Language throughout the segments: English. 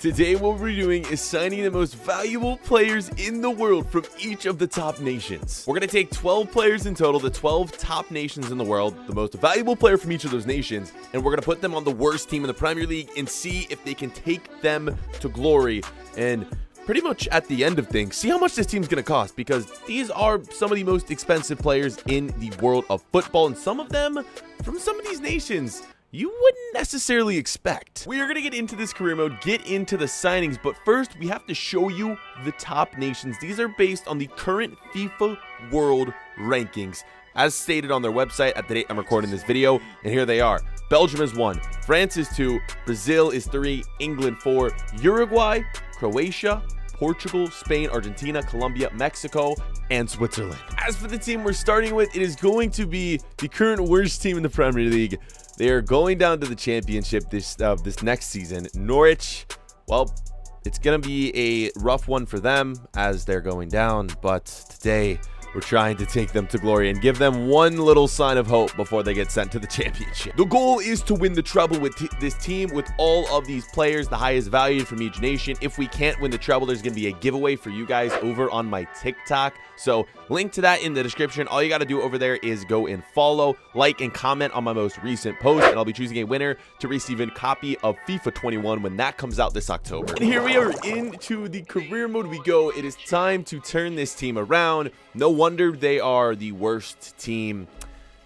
Today what we're doing is signing the most valuable players in the world from each of the top nations. We're going to take 12 players in total, the 12 top nations in the world, the most valuable player from each of those nations, and we're going to put them on the worst team in the Premier League and see if they can take them to glory. And pretty much at the end of things, see how much this team's going to cost, because these are some of the most expensive players in the world of football, and some of them from some of these nations you wouldn't necessarily expect. We are going to get into this career mode, get into the signings, but first we have to show you the top nations. These are based on the current FIFA World Rankings, as stated on their website at the date I'm recording this video, and here they are. Belgium is 1, France is 2, Brazil is 3, England 4, Uruguay, Croatia, Portugal, Spain, Argentina, Colombia, Mexico, and Switzerland. As for the team we're starting with, it is going to be the current worst team in the Premier League. They are going down to the championship this next season. Norwich, well, it's going to be a rough one for them as they're going down, but today we're trying to take them to glory and give them one little sign of hope before they get sent to the championship. The goal is to win the treble with this team, with all of these players, the highest valued from each nation. If we can't win the treble, there's going to be a giveaway for you guys over on my TikTok. So link to that in the description. All you got to do over there is go and follow, like, and comment on my most recent post, and I'll be choosing a winner to receive a copy of FIFA 21 when that comes out this October. And here we are, into the career mode we go. It is time to turn this team around. No wonder they are the worst team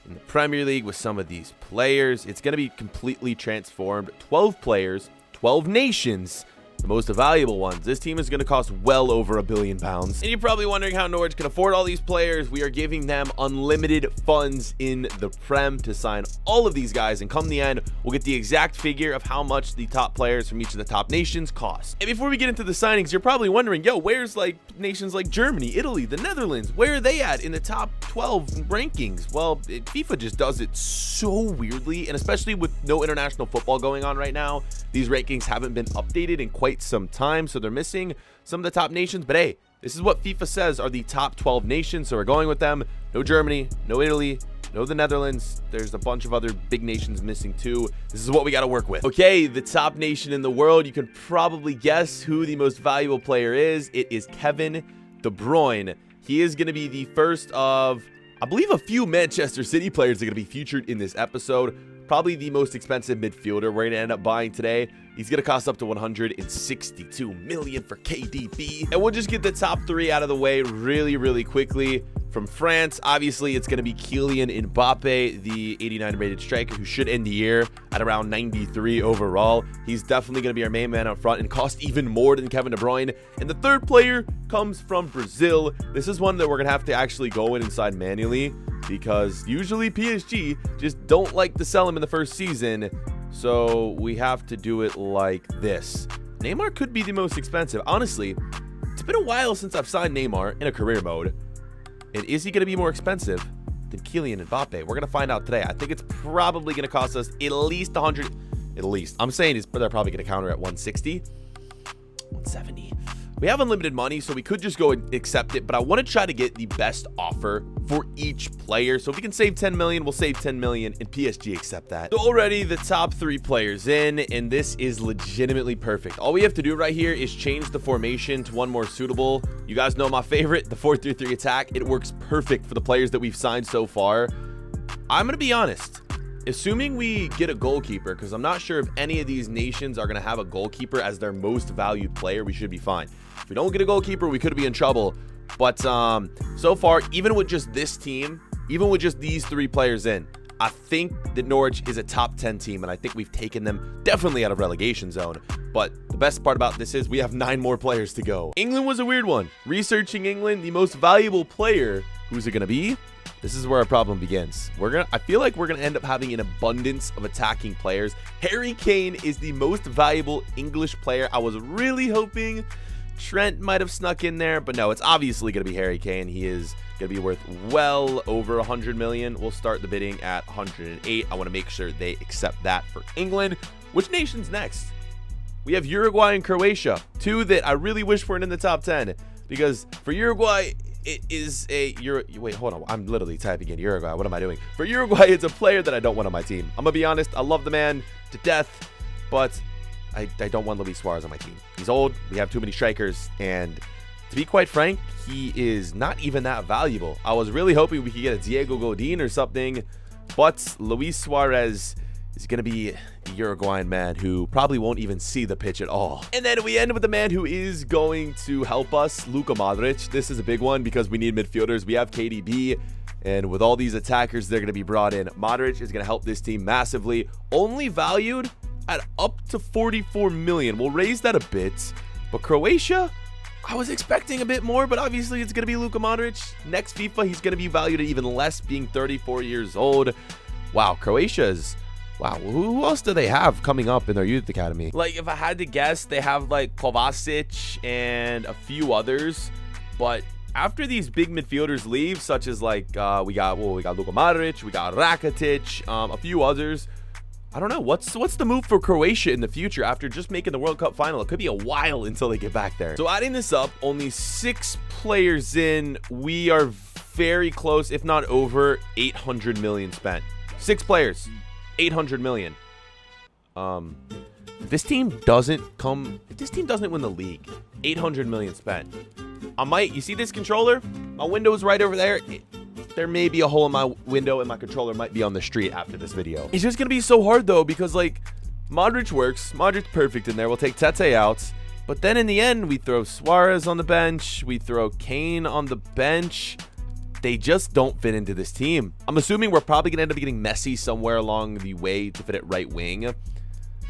in the Premier League with some of these players. It's going to be completely transformed. 12 players, 12 nations, the most valuable ones. This team is going to cost well over £1 billion. And you're probably wondering how Norwich can afford all these players. We are giving them unlimited funds in the Prem to sign all of these guys, and come the end, we'll get the exact figure of how much the top players from each of the top nations cost. And before we get into the signings, you're probably wondering, yo, where's like nations like Germany, Italy, the Netherlands? Where are they at in the top 12 rankings? Well, FIFA just does it so weirdly, and especially with no international football going on right now, these rankings haven't been updated in quite some time, so they're missing some of the top nations. But hey, this is what FIFA says are the top 12 nations, so we're going with them. No Germany, no Italy, no the Netherlands. There's a bunch of other big nations missing too. This is what we got to work with. Okay, the top nation in the world. You can probably guess who the most valuable player is. It is Kevin De Bruyne. He is going to be the first of, I believe, a few Manchester City players that are going to be featured in this episode. Probably the most expensive midfielder we're going to end up buying today. He's going to cost up to 162 million for KDB. And we'll just get the top 3 out of the way really quickly. From France, obviously, it's going to be Kylian Mbappe, the 89 rated striker who should end the year at around 93 overall. He's definitely going to be our main man up front and cost even more than Kevin De Bruyne. And the third player comes from Brazil. This is one that we're going to have to actually go in and sign manually, because usually PSG just don't like to sell him in the first season. So we have to do it like this. Neymar could be the most expensive. Honestly, it's been a while since I've signed Neymar in a career mode. And is he going to be more expensive than Kylian Mbappe? We're going to find out today. I think it's probably going to cost us at least 100. At least. I'm saying they're probably going to counter at 160, 170. We have unlimited money, so we could just go and accept it, but I want to try to get the best offer for each player. So if we can save 10 million, we'll save 10 million, and PSG accept that. So already the top 3 players in, and this is legitimately perfect. All we have to do right here is change the formation to one more suitable. You guys know my favorite, the 4-3-3 attack. It works perfect for the players that we've signed so far. I'm going to be honest. Assuming we get a goalkeeper, because I'm not sure if any of these nations are going to have a goalkeeper as their most valued player, we should be fine. If we don't get a goalkeeper, we could be in trouble. But so far, even with just this team, even with just these 3 players in, I think that Norwich is a top 10 team, and I think we've taken them definitely out of relegation zone. But the best part about this is we have 9 more players to go. England was a weird one. Researching England, the most valuable player, who's it going to be? This is where our problem begins. I feel like we're gonna end up having an abundance of attacking players. Harry Kane is the most valuable English player. I was really hoping Trent might have snuck in there, but no, it's obviously gonna be Harry Kane. He is gonna be worth well over 100 million. We'll start the bidding at 108. I want to make sure they accept that for England. Which nation's next? We have Uruguay and Croatia, 2 that I really wish weren't in the top 10, because for Uruguay, it is a wait, hold on. I'm literally typing in Uruguay. What am I doing? For Uruguay, it's a player that I don't want on my team. I'm gonna be honest. I love the man to death, but I don't want Luis Suarez on my team. He's old. We have too many strikers. And to be quite frank, he is not even that valuable. I was really hoping we could get a Diego Godin or something. But Luis Suarez is going to be the Uruguayan man who probably won't even see the pitch at all. And then we end with the man who is going to help us, Luka Modric. This is a big one because we need midfielders. We have KDB, and with all these attackers, they're going to be brought in. Modric is going to help this team massively. Only valued at up to 44 million. We'll raise that a bit. But Croatia, I was expecting a bit more, but obviously it's going to be Luka Modric. Next FIFA, he's going to be valued at even less, being 34 years old. Wow, Croatia's... Wow, who else do they have coming up in their youth academy? Like, if I had to guess, they have, like, Kovacic and a few others. But after these big midfielders leave, such as, like, we got Luka Modric, we got Rakitic, a few others. I don't know. What's the move for Croatia in the future after just making the World Cup final? It could be a while until they get back there. So adding this up, only 6 players in, we are very close, if not over 800 million spent. 6 players. 800 million. If this team doesn't win the league, 800 million spent. You see this controller? My window's right over there. There may be a hole in my window and my controller might be on the street after this video. It's just gonna be so hard though, because like Modric works. Modric's perfect in there. We'll take Tete out. But then in the end, we throw Suarez on the bench. We throw Kane on the bench. They just don't fit into this team. I'm assuming we're probably going to end up getting Messi somewhere along the way to fit at right wing.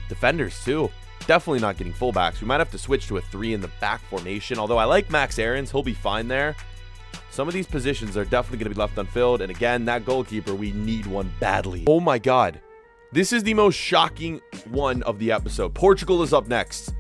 Defenders, too. Definitely not getting fullbacks. We might have to switch to a 3 in the back formation. Although I like Max Aarons. He'll be fine there. Some of these positions are definitely going to be left unfilled. And again, that goalkeeper, we need one badly. Oh my God. This is the most shocking one of the episode. Portugal is up next.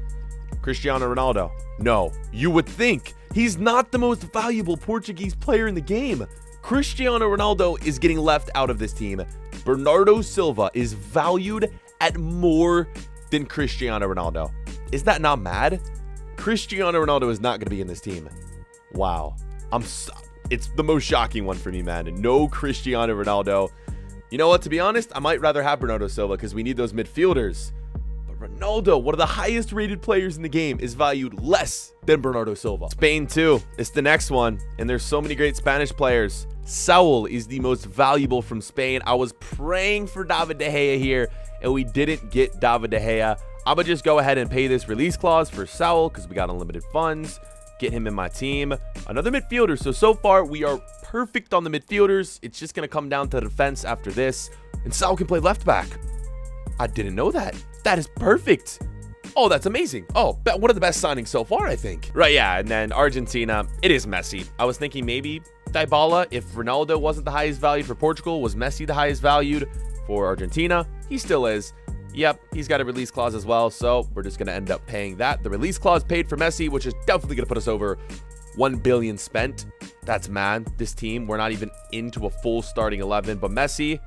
Cristiano Ronaldo. No, you would think. He's not the most valuable Portuguese player in the game. Cristiano Ronaldo is getting left out of this team. Bernardo Silva is valued at more than Cristiano Ronaldo. Is that not mad? Cristiano Ronaldo is not going to be in this team. Wow. It's the most shocking one for me, man. No Cristiano Ronaldo. You know what? To be honest, I might rather have Bernardo Silva because we need those midfielders. Ronaldo, one of the highest rated players in the game, is valued less than Bernardo Silva. Spain too. It's the next one. And there's so many great Spanish players. Saul is the most valuable from Spain. I was praying for David De Gea here, and we didn't get David De Gea. I'm going to just go ahead and pay this release clause for Saul because we got unlimited funds. Get him in my team. Another midfielder. So far, we are perfect on the midfielders. It's just going to come down to the defense after this. And Saul can play left back. I didn't know that. That is perfect. Oh, that's amazing. Oh, one of the best signings so far, I think. Right, yeah, and then Argentina, it is Messi. I was thinking maybe Dybala, if Ronaldo wasn't the highest valued for Portugal, was Messi the highest valued for Argentina? He still is. Yep, he's got a release clause as well, so we're just going to end up paying that. The release clause paid for Messi, which is definitely going to put us over 1 billion spent. That's mad. This team, we're not even into a full starting 11, but Messi,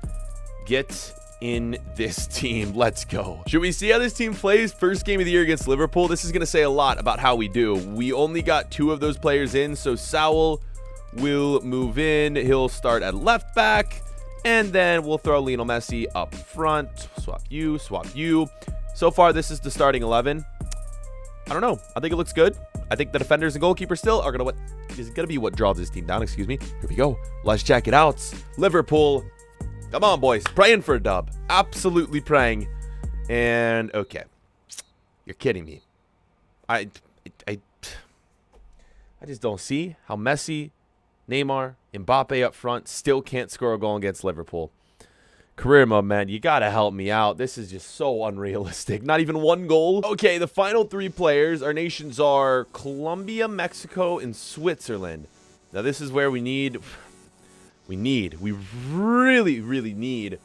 get in this team. Let's go. Should we see how this team plays? First game of the year against Liverpool. This is going to say a lot about how we do. We only got 2 of those players in, so Saul will move in. He'll start at left back, and then we'll throw Lionel Messi up front. Swap you, swap you. So far, this is the starting 11. I don't know. I think it looks good. I think the defenders and goalkeepers still are going to be what draws this team down. Excuse me. Here we go. Let's check it out. Liverpool. Come on, boys. Praying for a dub. Absolutely praying. And, okay. You're kidding me. I just don't see how Messi, Neymar, Mbappe up front still can't score a goal against Liverpool. Career mode, man. You got to help me out. This is just so unrealistic. Not even 1 goal. Okay, the final 3 players. Our nations are Colombia, Mexico, and Switzerland. Now, this is where we really, really need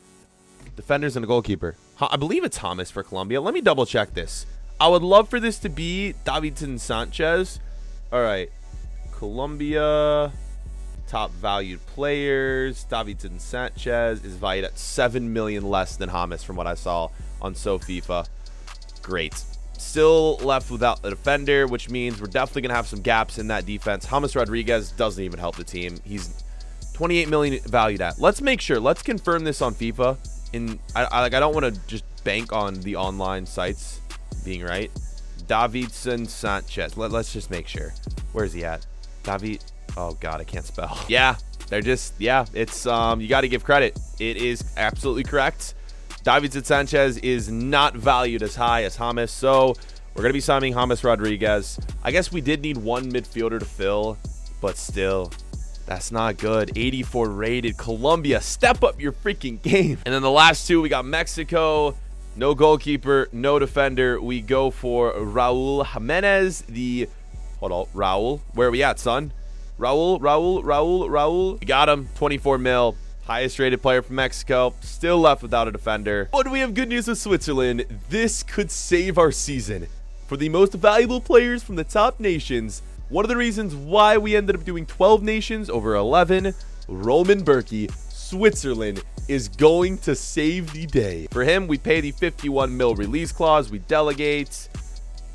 defenders and a goalkeeper. I believe it's James for Colombia. Let me double check this. I would love for this to be Davinson Sanchez. All right. Colombia, top valued players. Davinson Sanchez is valued at 7 million less than James from what I saw on FIFA. Great. Still left without a defender, which means we're definitely going to have some gaps in that defense. James Rodriguez doesn't even help the team. He's 28 million valued at. Let's make sure. Let's confirm this on FIFA. I don't want to just bank on the online sites. being right. Davidson Sanchez. Let's just make sure. Where's he at? David. Oh God, I can't spell. Yeah, they're just, yeah, it's, you got to give credit. It is absolutely correct. Davidson Sanchez is not valued as high as James, so we're going to be signing James Rodriguez. I guess we did need one midfielder to fill, but still, that's not good. 84 rated. Colombia, step up your freaking game. And then the last two, we got Mexico. No goalkeeper, no defender. We go for Raul Jimenez. Hold on, Raul. Where are we at, son? Raul. We got him. 24 mil. Highest rated player from Mexico. Still left without a defender. But we have good news with Switzerland. This could save our season. For the most valuable players from the top nations, one of the reasons why we ended up doing 12 nations over 11, Roman Berkey, Switzerland is going to save the day. For him, we pay the 51 mil release clause. We delegate.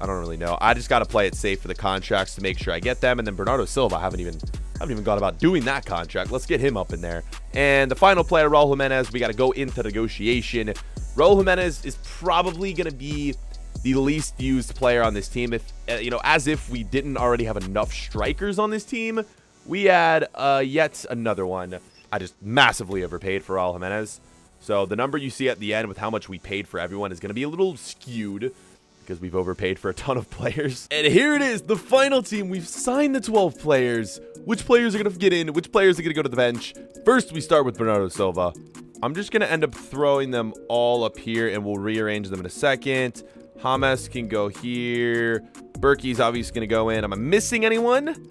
I don't really know. I just got to play it safe for the contracts to make sure I get them. And then Bernardo Silva, I haven't even gone about doing that contract. Let's get him up in there. And the final player, Raul Jimenez, we got to go into negotiation. Raul Jimenez is probably going to be the least used player on this team. If as if we didn't already have enough strikers on this team, we add yet another one. I just massively overpaid for Raul Jimenez. So the number you see at the end with how much we paid for everyone is going to be a little skewed, because we've overpaid for a ton of players. And here it is, the final team. We've signed the 12 players. Which players are going to get in? Which players are going to go to the bench? First, we start with Bernardo Silva. I'm just going to end up throwing them all up here, and we'll rearrange them in a second. James can go here. Berkey's obviously going to go in. Am I missing anyone?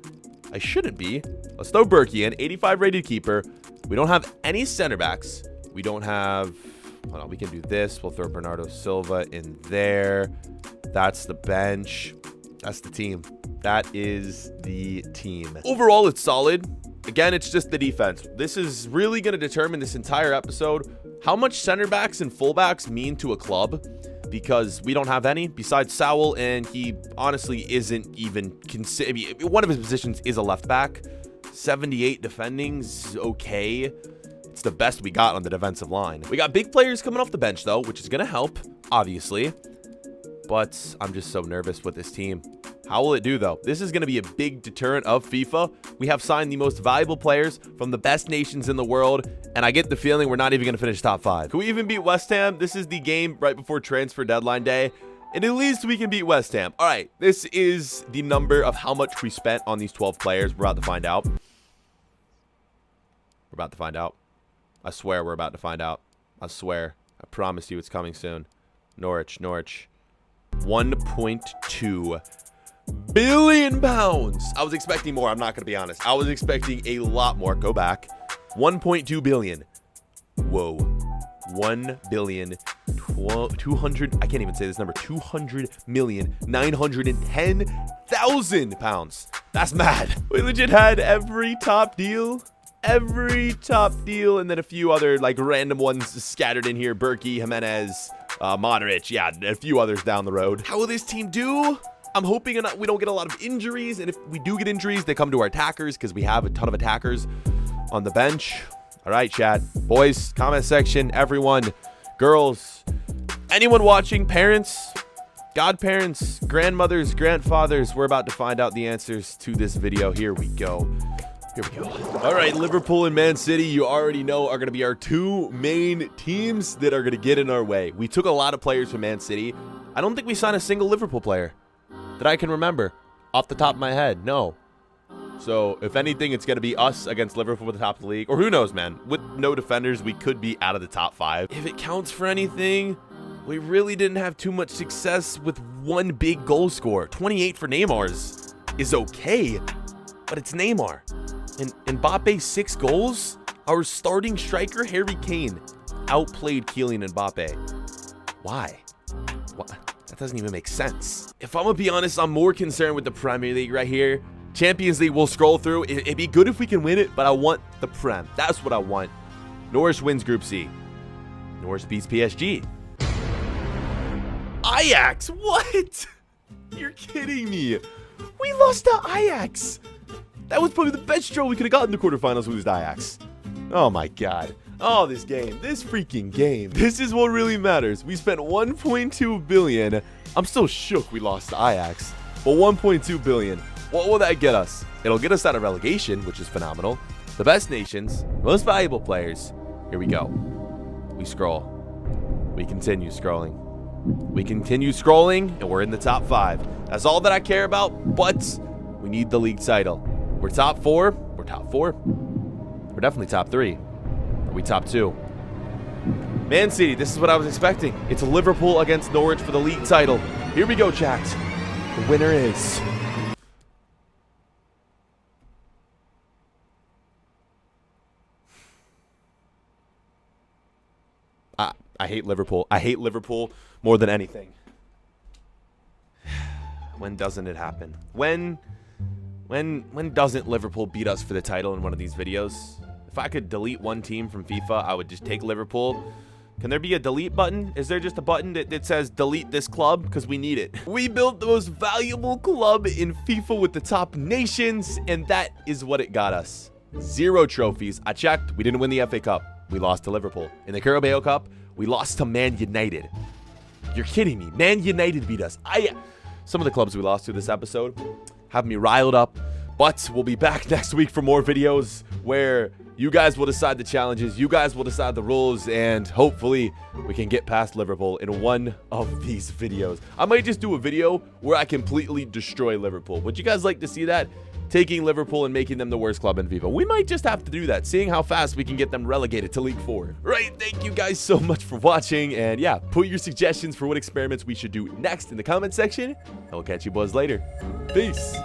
I shouldn't be. Let's throw Berkey in. 85 rated keeper. We don't have any center backs. We don't have... Hold on, we can do this. We'll throw Bernardo Silva in there. That's the bench. That's the team. That is the team. Overall, it's solid. Again, it's just the defense. This is really going to determine this entire episode how much center backs and fullbacks mean to a club, because we don't have any besides Saul, and he honestly isn't even one of his positions is a left back. 78 defending's okay. It's the best we got on the defensive line. We got big players coming off the bench, though, which is going to help, obviously. But I'm just so nervous with this team. How will it do, though? This is going to be a big deterrent of FIFA. We have signed the most valuable players from the best nations in the world, and I get the feeling we're not even going to finish top 5. Can we even beat West Ham? This is the game right before transfer deadline day, and at least we can beat West Ham. All right, this is the number of how much we spent on these 12 players. We're about to find out. I swear we're about to find out. I swear. I promise you it's coming soon. Norwich. 1.2 billion pounds. I was expecting more. I'm not going to be honest. I was expecting a lot more. Go back. 1.2 billion. Whoa. 1 billion 200. I can't even say this number. 200,910,000 pounds. That's mad. We legit had every top deal. And then a few other like random ones scattered in here. Berkey, Jimenez, Modric, yeah, a few others down the road. How will this team do? I'm hoping we don't get a lot of injuries, and if we do get injuries, they come to our attackers, because we have a ton of attackers on the bench. All right, chat, boys, comment section, everyone, girls, anyone watching, parents, godparents, grandmothers, grandfathers, we're about to find out the answers to this video. Here we go. All right, Liverpool and Man City, you already know, are going to be our two main teams that are going to get in our way. We took a lot of players from Man City. I don't think we signed a single Liverpool player that I can remember off the top of my head. No. So, if anything, it's going to be us against Liverpool at the top of the league. Or who knows, man. With no defenders, we could be out of the top 5. If it counts for anything, we really didn't have too much success with one big goal scorer. 28 for Neymar's is okay, but it's Neymar. And Mbappe, 6 goals. Our starting striker, Harry Kane, outplayed Kylian Mbappe. Why? What? That doesn't even make sense. If I'm gonna be honest, I'm more concerned with the Premier League right here. Champions League, we'll scroll through. It'd be good if we can win it, but I want the Prem. That's what I want. Norwich wins Group C. Norwich beats PSG. Ajax, what? You're kidding me. We lost to Ajax. That was probably the best draw we could have gotten in the quarterfinals. We lose to Ajax. Oh my God. Oh, this freaking game. This is what really matters. We spent 1.2 billion I'm still shook we lost to Ajax. But 1.2 billion. What will that get us? It'll get us out of relegation, which is phenomenal. The best nations, most valuable players. Here we go. We scroll. We continue scrolling. We continue scrolling, and we're in the top 5. That's all that I care about, but we need the league title. We're top 4. We're top 4. We're definitely top 3. Are we top 2? Man City, this is what I was expecting. It's Liverpool against Norwich for the league title. Here we go, chat. The winner is... I hate Liverpool. I hate Liverpool more than anything. When doesn't it happen? When doesn't Liverpool beat us for the title in one of these videos? If I could delete one team from FIFA, I would just take Liverpool. Can there be a delete button? Is there just a button that says delete this club? Because we need it. We built the most valuable club in FIFA with the top nations, and that is what it got us. 0 trophies. I checked. We didn't win the FA Cup. We lost to Liverpool. In the Carabao Cup, we lost to Man United. You're kidding me. Man United beat us. Some of the clubs we lost to this episode have me riled up. But we'll be back next week for more videos where you guys will decide the challenges, you guys will decide the rules, and hopefully we can get past Liverpool in one of these videos. I might just do a video where I completely destroy Liverpool. Would you guys like to see that? Taking Liverpool and making them the worst club in FIFA. We might just have to do that, seeing how fast we can get them relegated to League 4. Right, thank you guys so much for watching, and yeah, put your suggestions for what experiments we should do next in the comment section, and we'll catch you boys later. Peace.